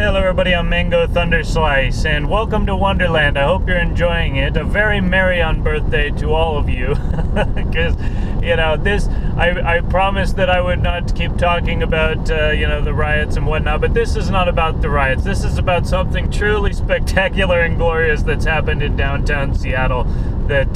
Hello everybody, I'm Mango Thunderslice, and welcome to Wonderland. I hope you're enjoying it. A very merry on birthday to all of you. Because, I promised that I would not keep talking about, the riots and whatnot, but this is not about the riots. This is about something truly spectacular and glorious that's happened in downtown Seattle that,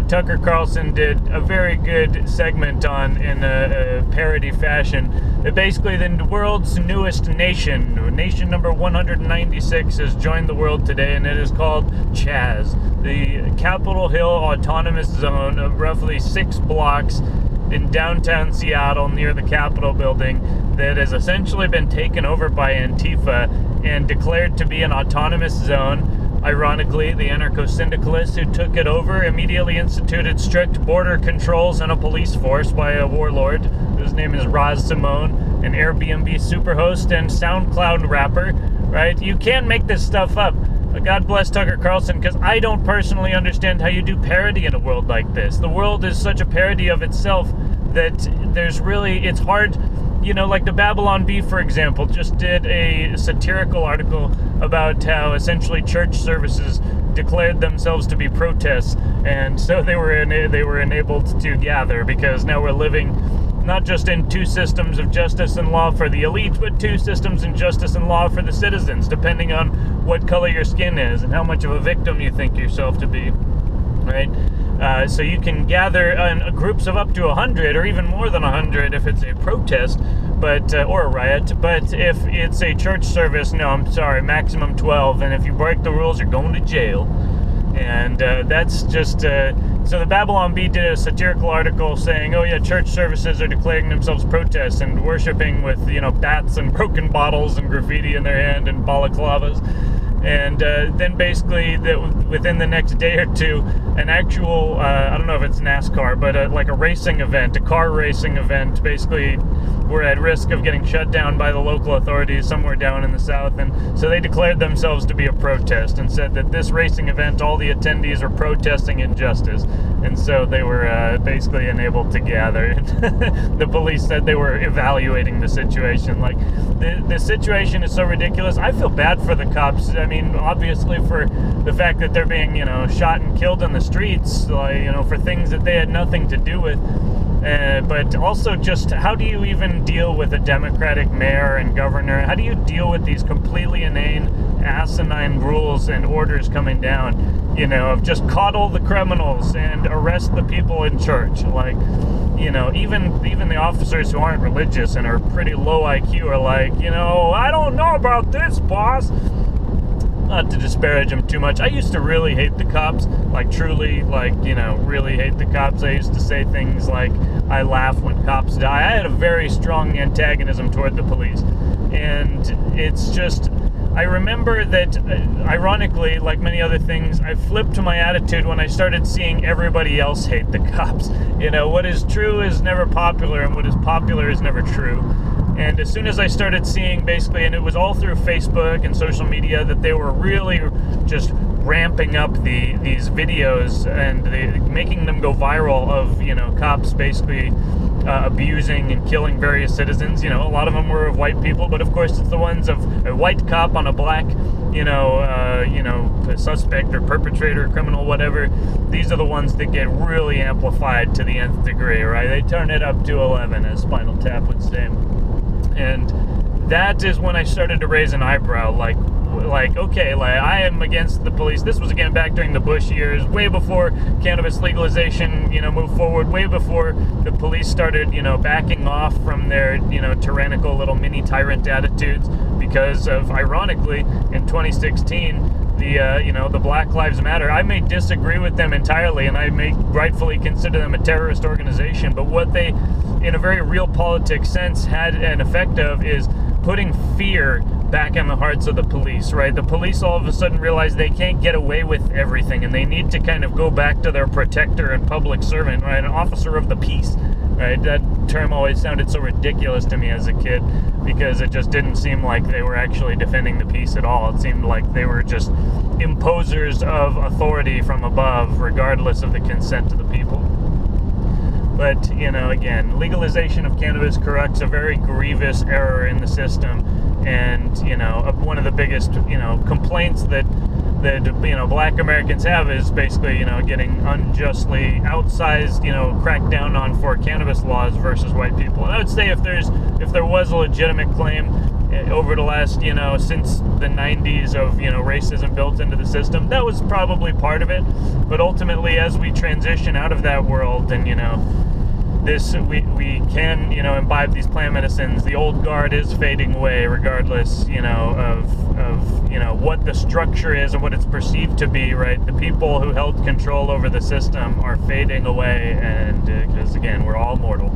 Tucker Carlson did a very good segment on in a parody fashion. Basically, the world's newest nation number 196, has joined the world today, and it is called CHAZ, the Capitol Hill Autonomous Zone of roughly 6 blocks in downtown Seattle near the Capitol building that has essentially been taken over by Antifa and declared to be an autonomous zone. Ironically, the anarcho-syndicalists who took it over immediately instituted strict border controls and a police force by a warlord whose name is CHAZ, an Airbnb superhost and SoundCloud rapper, right? You can't make this stuff up. God bless Tucker Carlson, because I don't personally understand how you do parody in a world like this. The world is such a parody of itself that it's hard. Like the Babylon Bee, for example, just did a satirical article about how essentially church services declared themselves to be protests, and so they were enabled to gather, because now we're living not just in 2 systems of justice and law for the elite, but 2 systems in justice and law for the citizens, depending on what color your skin is and how much of a victim you think yourself to be, right? So you can gather in groups of up to 100 or even more than 100 if it's a protest, or a riot. But if it's a church service, no, I'm sorry, maximum 12. And if you break the rules, you're going to jail. And that's just... So the Babylon Bee did a satirical article saying, oh yeah, church services are declaring themselves protests and worshiping with, bats and broken bottles and graffiti in their hand and balaclavas. And then basically, within the next day or two, an actual, I don't know if it's NASCAR, but like a racing event, a car racing event, basically were at risk of getting shut down by the local authorities somewhere down in the south. And so they declared themselves to be a protest and said that this racing event, all the attendees were protesting injustice. And so they were basically enabled to gather. The police said they were evaluating the situation. Like, the situation is so ridiculous. I feel bad for the cops. I mean, obviously for the fact that they're being, shot and killed in the streets, for things that they had nothing to do with. But also just how do you even deal with a Democratic mayor and governor? How do you deal with these completely inane, asinine rules and orders coming down, of just coddle the criminals and arrest the people in church? Like, even the officers who aren't religious and are pretty low IQ are like, I don't know about this, boss. Not to disparage them too much. I used to really hate the cops, truly, really hate the cops. I used to say things like, I laugh when cops die. I had a very strong antagonism toward the police. And it's just, I remember that, ironically, like many other things, I flipped my attitude when I started seeing everybody else hate the cops. What is true is never popular, and what is popular is never true. And as soon as I started seeing, basically, and it was all through Facebook and social media, that they were really just ramping up these videos and making them go viral of, cops basically abusing and killing various citizens. A lot of them were of white people, but of course it's the ones of a white cop on a black, suspect or perpetrator, criminal, whatever. These are the ones that get really amplified to the nth degree, right? They turn it up to 11, as Spinal Tap would say. And that is when I started to raise an eyebrow, okay, I am against the police. This was again back during the Bush years, way before cannabis legalization, moved forward, way before the police started, backing off from their, tyrannical little mini tyrant attitudes, because of, ironically, in 2016, the Black Lives Matter, I may disagree with them entirely, and I may rightfully consider them a terrorist organization, but what they, in a very real politics sense, had an effect of is putting fear back in the hearts of the police, right? The police all of a sudden realize they can't get away with everything, and they need to kind of go back to their protector and public servant, right? An officer of the peace, right? That term always sounded so ridiculous to me as a kid, because it just didn't seem like they were actually defending the peace at all. It seemed like they were just imposers of authority from above, regardless of the consent of the people. But, again, legalization of cannabis corrects a very grievous error in the system, And one of the biggest complaints that Black Americans have is basically getting unjustly outsized cracked down on for cannabis laws versus white people. And I would say if there was a legitimate claim over the last since the 90s of racism built into the system, that was probably part of it. But ultimately, as we transition out of that world and we can imbibe these plant medicines, the old guard is fading away regardless of what the structure is and what it's perceived to be, right? The people who held control over the system are fading away, and because again, we're all mortal.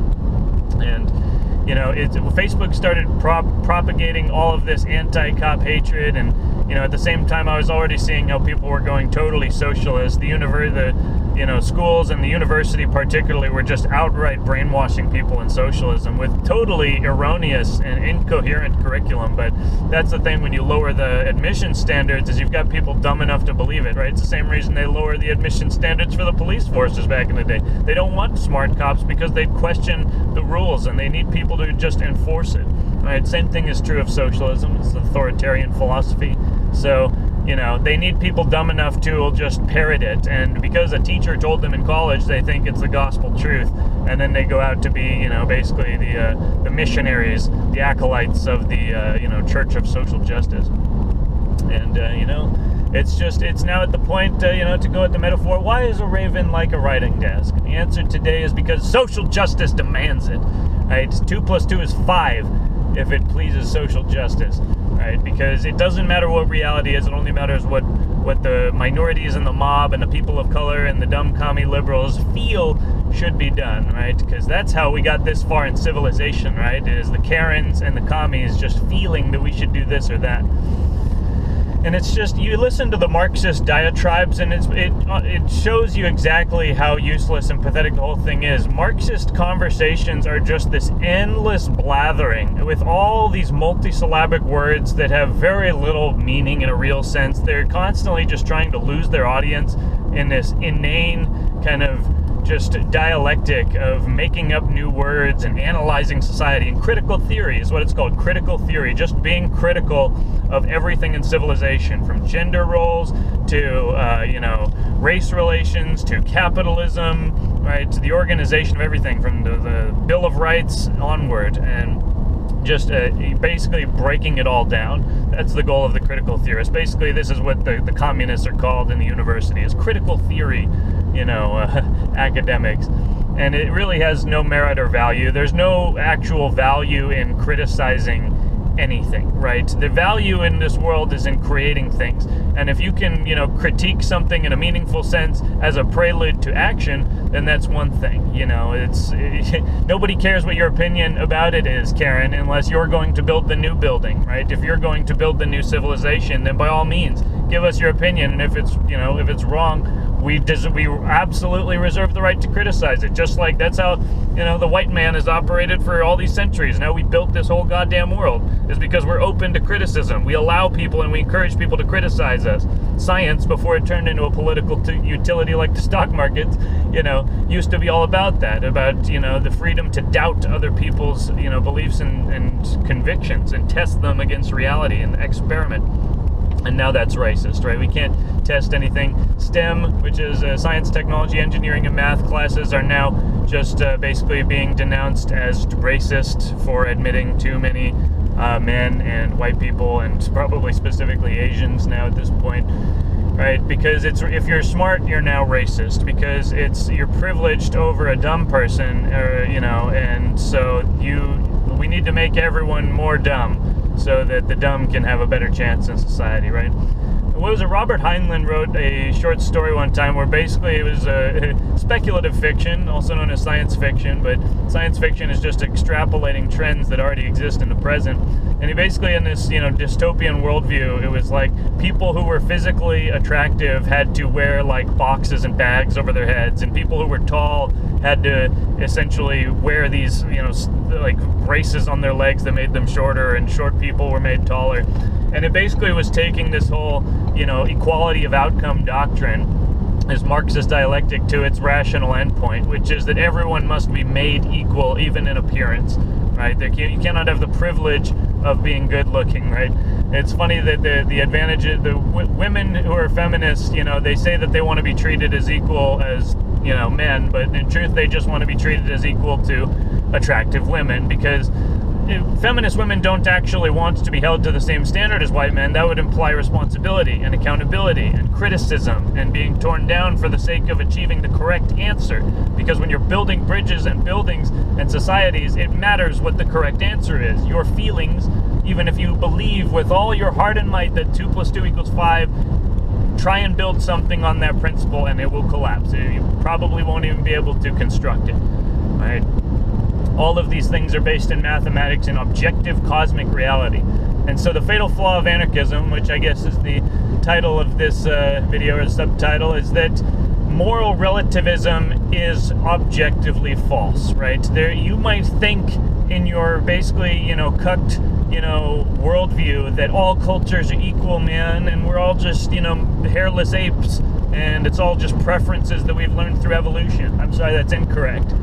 And Facebook started propagating all of this anti-cop hatred, and at the same time I was already seeing how people were going totally socialist. The schools and the university particularly were just outright brainwashing people in socialism with totally erroneous and incoherent curriculum. But that's the thing when you lower the admission standards, is you've got people dumb enough to believe it, right? It's the same reason they lower the admission standards for the police forces back in the day. They don't want smart cops because they'd question the rules, and they need people to just enforce it, right? Same thing is true of socialism. It's authoritarian philosophy. So they need people dumb enough to just parrot it, and because a teacher told them in college, they think it's the gospel truth, and then they go out to be, basically the missionaries, the acolytes of the, Church of Social Justice. And, it's now at the point, to go at the metaphor, why is a raven like a writing desk? And the answer today is because social justice demands it, right? 2 + 2 is 5 if it pleases social justice. Right? Because it doesn't matter what reality is, it only matters what the minorities and the mob and the people of color and the dumb commie liberals feel should be done, right? Because that's how we got this far in civilization, right? It is the Karens and the commies just feeling that we should do this or that. And it's just, you listen to the Marxist diatribes, and it shows you exactly how useless and pathetic the whole thing is. Marxist conversations are just this endless blathering with all these multisyllabic words that have very little meaning in a real sense. They're constantly just trying to lose their audience in this inane kind of just dialectic of making up new words and analyzing society. And critical theory is what it's called, critical theory, just being critical of everything in civilization, from gender roles to race relations to capitalism, right, to the organization of everything from the Bill of Rights onward, and just basically breaking it all down. That's the goal of the critical theorist. Basically, this is what the communists are called in the university, is critical theory, academics. And it really has no merit or value. There's no actual value in criticizing anything, right? The value in this world is in creating things. And if you can, critique something in a meaningful sense as a prelude to action, then that's one thing. It's nobody cares what your opinion about it is, Karen, unless you're going to build the new building, right? If you're going to build the new civilization, then by all means, give us your opinion. And if it's wrong, we absolutely reserve the right to criticize it. Just like that's how, the white man has operated for all these centuries. Now we built this whole goddamn world is because we're open to criticism. We allow people and we encourage people to criticize us. Science, before it turned into a political utility like the stock markets, used to be all about that, about, the freedom to doubt other people's, beliefs and convictions and test them against reality and experiment. And now that's racist, right? We can't test anything. STEM, which is science, technology, engineering, and math classes, are now just basically being denounced as racist for admitting too many men and white people, and probably specifically Asians now at this point, right? Because if you're smart, you're now racist, because you're privileged over a dumb person, and so we need to make everyone more dumb, so that the dumb can have a better chance in society, right? What was it? Robert Heinlein wrote a short story one time where basically it was speculative fiction, also known as science fiction, but science fiction is just extrapolating trends that already exist in the present. And he basically, in this, dystopian worldview, it was like people who were physically attractive had to wear like boxes and bags over their heads, and people who were tall had to essentially wear these, like braces on their legs that made them shorter, and short people were made taller. And it basically was taking this whole, equality of outcome doctrine, this Marxist dialectic, to its rational endpoint, which is that everyone must be made equal, even in appearance, right? You cannot have the privilege of being good looking, right? It's funny that the advantage, women who are feminists, they say that they want to be treated as equal as, men, but in truth, they just want to be treated as equal to attractive women, because feminist women don't actually want to be held to the same standard as white men. That would imply responsibility and accountability and criticism and being torn down for the sake of achieving the correct answer. Because when you're building bridges and buildings and societies, it matters what the correct answer is. Your feelings, even if you believe with all your heart and might that 2 + 2 = 5, try and build something on that principle and it will collapse. You probably won't even be able to construct it, right? All of these things are based in mathematics and objective cosmic reality. And so the fatal flaw of anarchism, which I guess is the title of this video or subtitle, is that moral relativism is objectively false, right? You might think in your basically, cucked, worldview that all cultures are equal, man, and we're all just, hairless apes, and it's all just preferences that we've learned through evolution. I'm sorry, that's incorrect.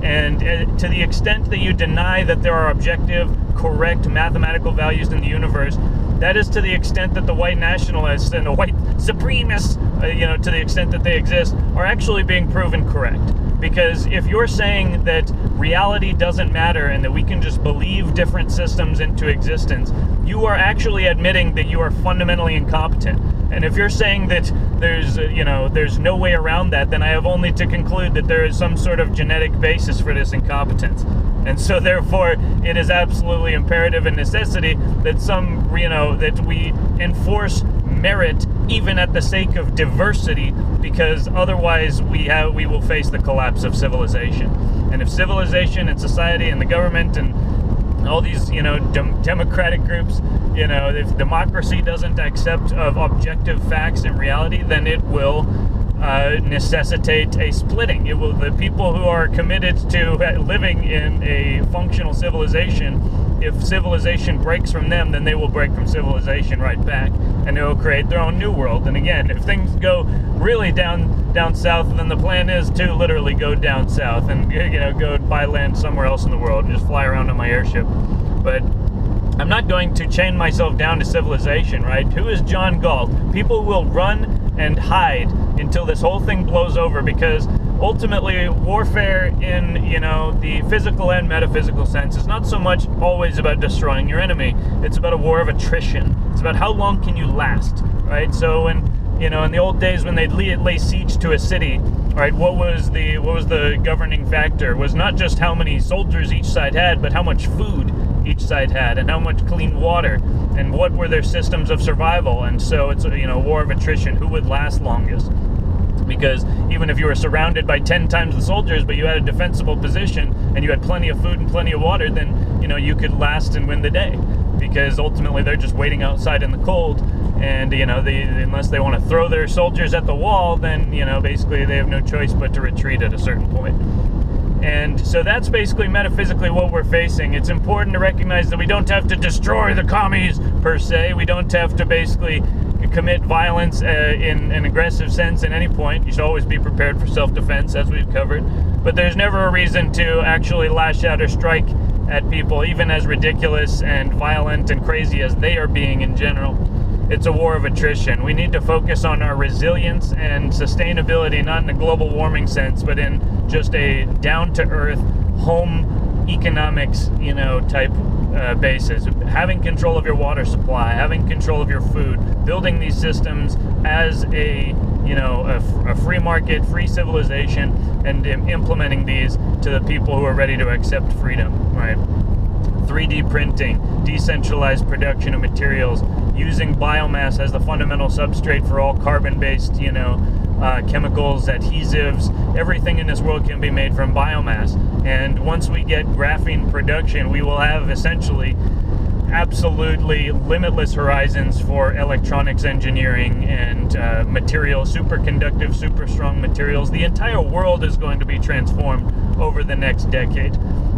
And to the extent that you deny that there are objective, correct mathematical values in the universe, that is to the extent that the white nationalists and the white supremacists, to the extent that they exist, are actually being proven correct. Because if you're saying that reality doesn't matter and that we can just believe different systems into existence, you are actually admitting that you are fundamentally incompetent. And if you're saying that there's no way around that, then I have only to conclude that there is some sort of genetic basis for this incompetence. And so therefore, it is absolutely imperative and necessity that that we enforce merit even at the sake of diversity, because otherwise we will face the collapse of civilization. And if civilization and society and the government and all these, democratic groups, if democracy doesn't accept of objective facts and reality, then it will necessitate a splitting. The people who are committed to living in a functional civilization, if civilization breaks from them, then they will break from civilization right back, and they will create their own new world. And again, if things go really down south, then the plan is to literally go down south and go buy land somewhere else in the world and just fly around on my airship. But I'm not going to chain myself down to civilization, right? Who is John Galt? People will run and hide until this whole thing blows over, because ultimately warfare in the physical and metaphysical sense is not so much always about destroying your enemy. It's about a war of attrition. It's about how long can you last, right? So when in the old days when they'd lay siege to a city, right, what was the governing factor? Was not just how many soldiers each side had, but how much food each side had, and how much clean water, and what were their systems of survival. And so it's a war of attrition. Who would last longest? Because even if you were surrounded by 10 times the soldiers, but you had a defensible position and you had plenty of food and plenty of water, then you could last and win the day. Because ultimately they're just waiting outside in the cold, and unless they want to throw their soldiers at the wall, then basically they have no choice but to retreat at a certain point. And so that's basically metaphysically what we're facing. It's important to recognize that we don't have to destroy the commies per se. We don't have to basically commit violence in an aggressive sense at any point. You should always be prepared for self-defense, as we've covered. But there's never a reason to actually lash out or strike at people, even as ridiculous and violent and crazy as they are being in general. It's a war of attrition. We need to focus on our resilience and sustainability, not in a global warming sense, but in just a down-to-earth home economics, type basis. Having control of your water supply, having control of your food, building these systems as a free market, free civilization, and implementing these to the people who are ready to accept freedom, right? 3D printing, decentralized production of materials, using biomass as the fundamental substrate for all carbon-based, chemicals, adhesives, everything in this world can be made from biomass. And once we get graphene production, we will have essentially absolutely limitless horizons for electronics engineering and materials, superconductive, super strong materials. The entire world is going to be transformed over the next decade.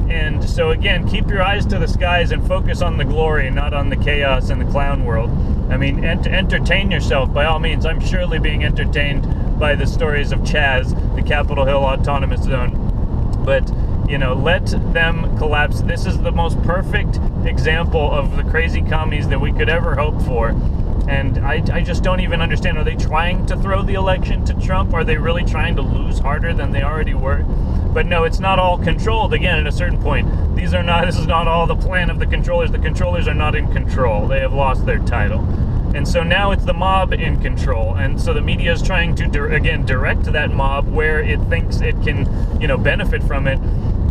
And so again, keep your eyes to the skies and focus on the glory, not on the chaos and the clown world. I mean, entertain yourself by all means. I'm surely being entertained by the stories of CHAZ, the Capitol Hill Autonomous Zone. But, let them collapse. This is the most perfect example of the crazy commies that we could ever hope for. And I just don't even understand. Are they trying to throw the election to Trump? Are they really trying to lose harder than they already were? But no, it's not all controlled. Again, at a certain point, this is not all the plan of the controllers. The controllers are not in control. They have lost their title. And so now it's the mob in control. And so the media is trying to, direct that mob where it thinks it can, benefit from it.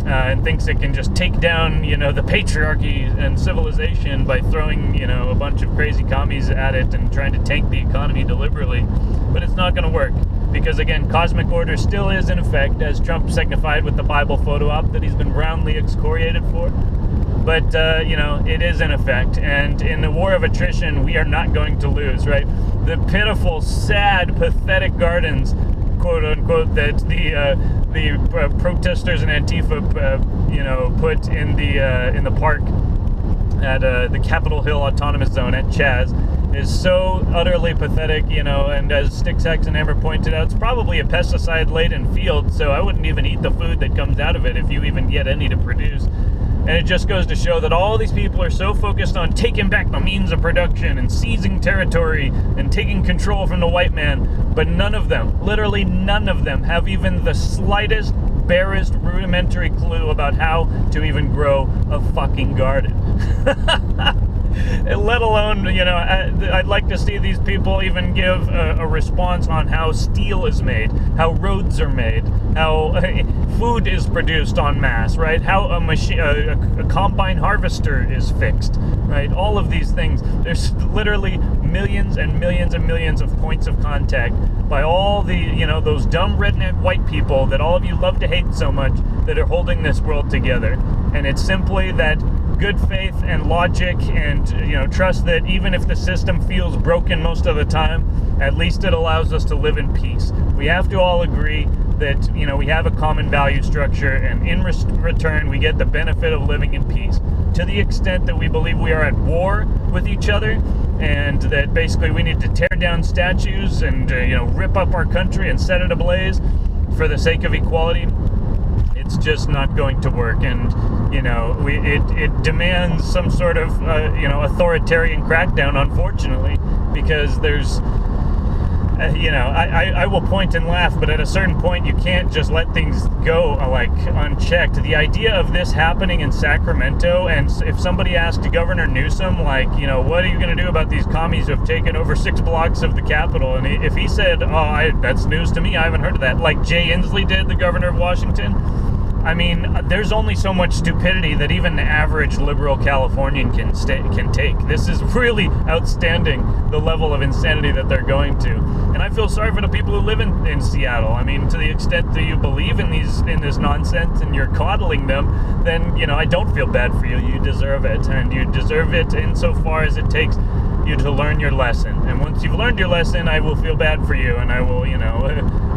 And thinks it can just take down, the patriarchy and civilization by throwing, a bunch of crazy commies at it and trying to tank the economy deliberately. But it's not going to work because, again, cosmic order still is in effect, as Trump signified with the Bible photo op that he's been roundly excoriated for. But, it is in effect. And in the war of attrition, we are not going to lose, right? The pitiful, sad, pathetic gardens, quote unquote, that the protesters and Antifa, put in the park at the Capitol Hill Autonomous Zone at CHAZ is so utterly pathetic, and as Sticks, Hacks, and Hammer pointed out, it's probably a pesticide-laden field, so I wouldn't even eat the food that comes out of it if you even get any to produce. And it just goes to show that all these people are so focused on taking back the means of production and seizing territory and taking control from the white man, but none of them, literally none of them, have even the slightest, barest, rudimentary clue about how to even grow a fucking garden. Let alone, I'd like to see these people even give a response on how steel is made, how roads are made, how food is produced en masse, right? How a combine harvester is fixed, right? All of these things. There's literally millions and millions and millions of points of contact by all the, those dumb redneck white people that all of you love to hate so much that are holding this world together. And it's simply that good faith and logic and, trust that even if the system feels broken most of the time, at least it allows us to live in peace. We have to all agree that, we have a common value structure, and in return, we get the benefit of living in peace. To the extent that we believe we are at war with each other, and that basically we need to tear down statues and, rip up our country and set it ablaze for the sake of equality, it's just not going to work. And, it demands some sort of, authoritarian crackdown, unfortunately, because there's, I will point and laugh, but at a certain point you can't just let things go unchecked. The idea of this happening in Sacramento, and if somebody asked Governor Newsom, what are you going to do about these commies who have taken over 6 blocks of the Capitol? And if he said, that's news to me, I haven't heard of that, like Jay Inslee did, the governor of Washington, I mean, there's only so much stupidity that even the average liberal Californian can take. This is really outstanding, the level of insanity that they're going to. And I feel sorry for the people who live in Seattle. I mean, to the extent that you believe in this nonsense and you're coddling them, then, I don't feel bad for you. You deserve it. And you deserve it insofar as it takes you to learn your lesson. And once you've learned your lesson, I will feel bad for you. And I will,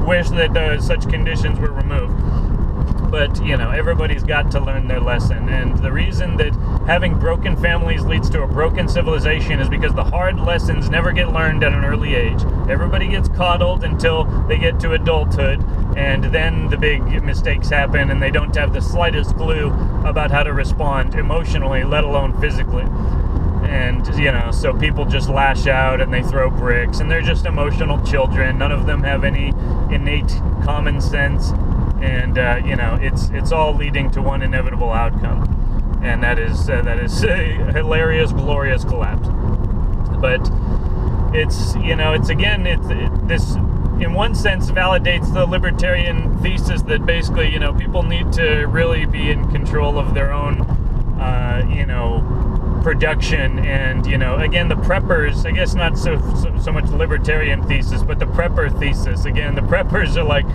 wish that such conditions were removed. But, everybody's got to learn their lesson. And the reason that having broken families leads to a broken civilization is because the hard lessons never get learned at an early age. Everybody gets coddled until they get to adulthood, and then the big mistakes happen, and they don't have the slightest clue about how to respond emotionally, let alone physically. And, so people just lash out and they throw bricks, and they're just emotional children. None of them have any innate common sense. And, it's all leading to one inevitable outcome. And that is a hilarious, glorious collapse. But it's this, in one sense, validates the libertarian thesis that basically, people need to really be in control of their own, production. And, again, the preppers, I guess not so much libertarian thesis, but the prepper thesis. Again, the preppers are like,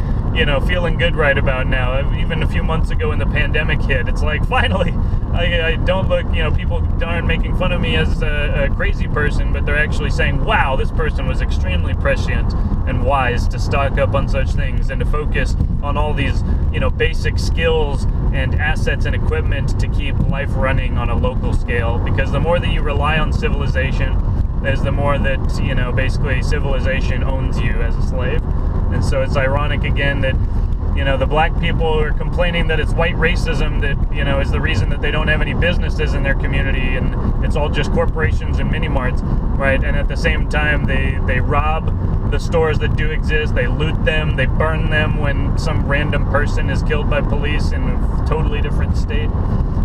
feeling good right about now. Even a few months ago when the pandemic hit, it's like, finally, I don't look, people aren't making fun of me as a crazy person, but they're actually saying, wow, this person was extremely prescient and wise to stock up on such things and to focus on all these, basic skills and assets and equipment to keep life running on a local scale. Because the more that you rely on civilization, is the more that, basically civilization owns you as a slave. And so it's ironic again that, the black people who are complaining that it's white racism that, is the reason that they don't have any businesses in their community, and it's all just corporations and mini-marts, right? And at the same time, they rob the stores that do exist, they loot them, they burn them when some random person is killed by police in a totally different state.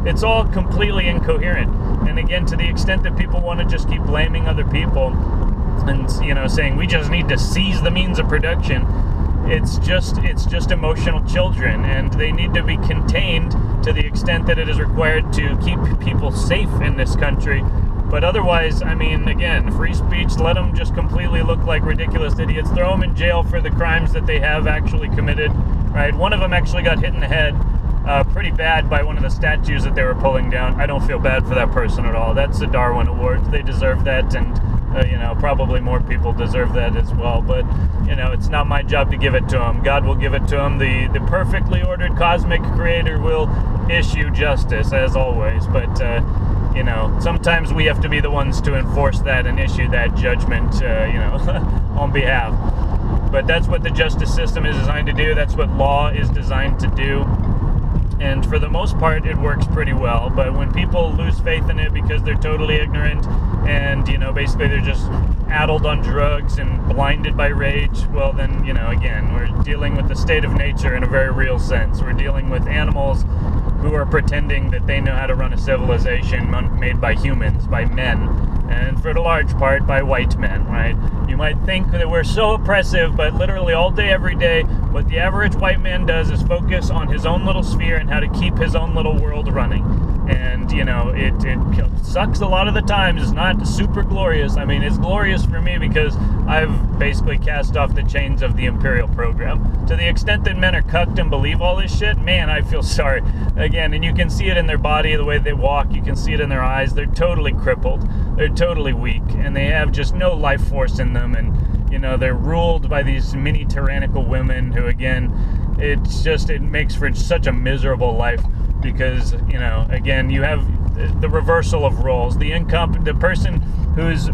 It's all completely incoherent. And again, to the extent that people want to just keep blaming other people and, saying we just need to seize the means of production, it's just emotional children, and they need to be contained to the extent that it is required to keep people safe in this country. But otherwise, again, free speech, let them just completely look like ridiculous idiots. Throw them in jail for the crimes that they have actually committed, right? One of them actually got hit in the head pretty bad by one of the statues that they were pulling down. I don't feel bad for that person at all. That's the Darwin Award. They deserve that, and probably more people deserve that as well. But, it's not my job to give it to them. God will give it to them. The perfectly ordered cosmic creator will issue justice, as always. But, sometimes we have to be the ones to enforce that and issue that judgment, on behalf. But that's what the justice system is designed to do. That's what law is designed to do. And for the most part, it works pretty well. But when people lose faith in it because they're totally ignorant and, basically they're just addled on drugs and blinded by rage, well then, again, we're dealing with the state of nature in a very real sense. We're dealing with animals who are pretending that they know how to run a civilization made by humans, by men, and for the large part by white men, right? You might think that we're so oppressive, but literally all day, every day, what the average white man does is focus on his own little sphere and how to keep his own little world running. And, it sucks a lot of the times. It's not super glorious. It's glorious for me because I've basically cast off the chains of the imperial program. To the extent that men are cucked and believe all this shit, man, I feel sorry. Again, and you can see it in their body, the way they walk. You can see it in their eyes. They're totally crippled. They're totally weak. And they have just no life force in them. And, they're ruled by these mini tyrannical women who, again, it makes for such a miserable life. Because, again, you have the reversal of roles. The person who's,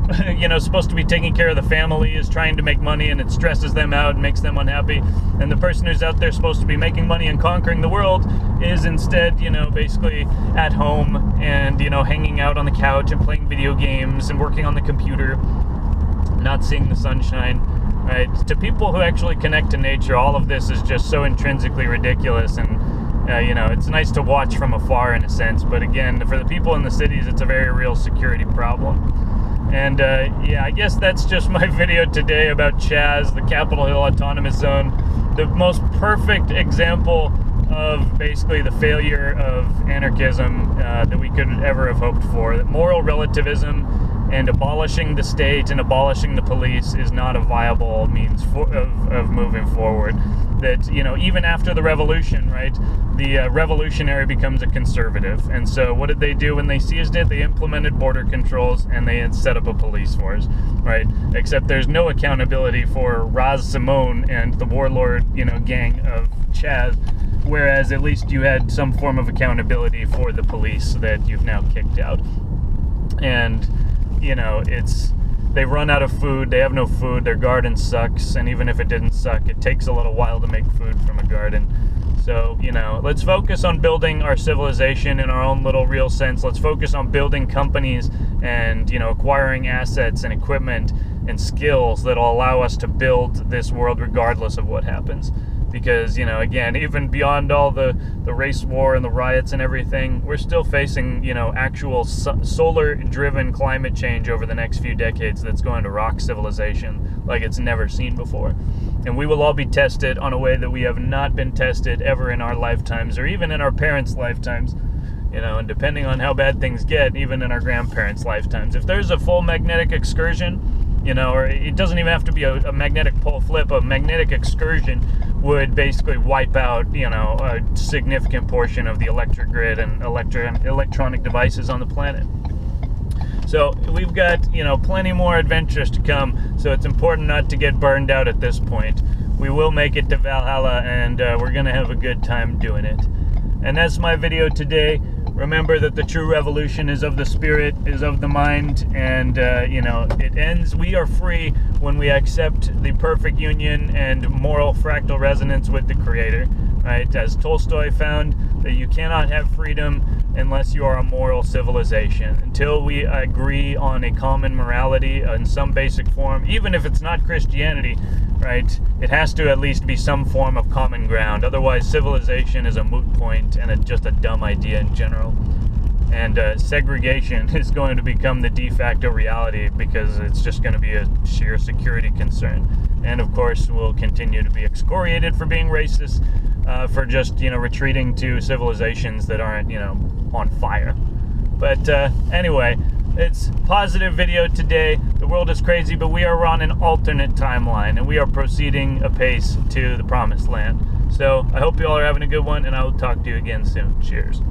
supposed to be taking care of the family is trying to make money, and it stresses them out and makes them unhappy. And the person who's out there supposed to be making money and conquering the world is instead, basically at home and, hanging out on the couch and playing video games and working on the computer, not seeing the sunshine. Right? To people who actually connect to nature, all of this is just so intrinsically ridiculous, and it's nice to watch from afar in a sense, but again, for the people in the cities, it's a very real security problem. And I guess that's just my video today about CHAZ, the Capitol Hill Autonomous Zone, the most perfect example of basically the failure of anarchism that we could ever have hoped for. That moral relativism and abolishing the state and abolishing the police is not a viable means of moving forward. That, even after the revolution, right, the revolutionary becomes a conservative. And so what did they do when they seized it? They implemented border controls and they had set up a police force, right? Except there's no accountability for Raz Simone and the warlord, gang of CHAZ, whereas at least you had some form of accountability for the police that you've now kicked out. And, they run out of food, they have no food, their garden sucks, and even if it didn't suck, it takes a little while to make food from a garden. So, let's focus on building our civilization in our own little real sense. Let's focus on building companies and, acquiring assets and equipment and skills that'll allow us to build this world regardless of what happens. Because, again, even beyond all the race war and the riots and everything, we're still facing, actual solar-driven climate change over the next few decades that's going to rock civilization like it's never seen before. And we will all be tested on a way that we have not been tested ever in our lifetimes, or even in our parents' lifetimes. And depending on how bad things get, even in our grandparents' lifetimes. If there's a full magnetic excursion, or it doesn't even have to be a magnetic pole flip, a magnetic excursion would basically wipe out, a significant portion of the electric grid and electronic devices on the planet. So we've got, plenty more adventures to come, so it's important not to get burned out at this point. We will make it to Valhalla, and we're going to have a good time doing it. And that's my video today. Remember that the true revolution is of the spirit, is of the mind, and, it ends, we are free when we accept the perfect union and moral fractal resonance with the Creator. right? As Tolstoy found, that you cannot have freedom unless you are a moral civilization. Until we agree on a common morality in some basic form, even if it's not Christianity, right? It has to at least be some form of common ground. Otherwise, civilization is a moot point and just a dumb idea in general. And segregation is going to become the de facto reality because it's just going to be a sheer security concern. And of course, we'll continue to be excoriated for being racist, for just, retreating to civilizations that aren't, on fire. But anyway, it's positive video today. The world is crazy, but we are on an alternate timeline, and we are proceeding apace to the promised land. So I hope you all are having a good one, and I will talk to you again soon. Cheers.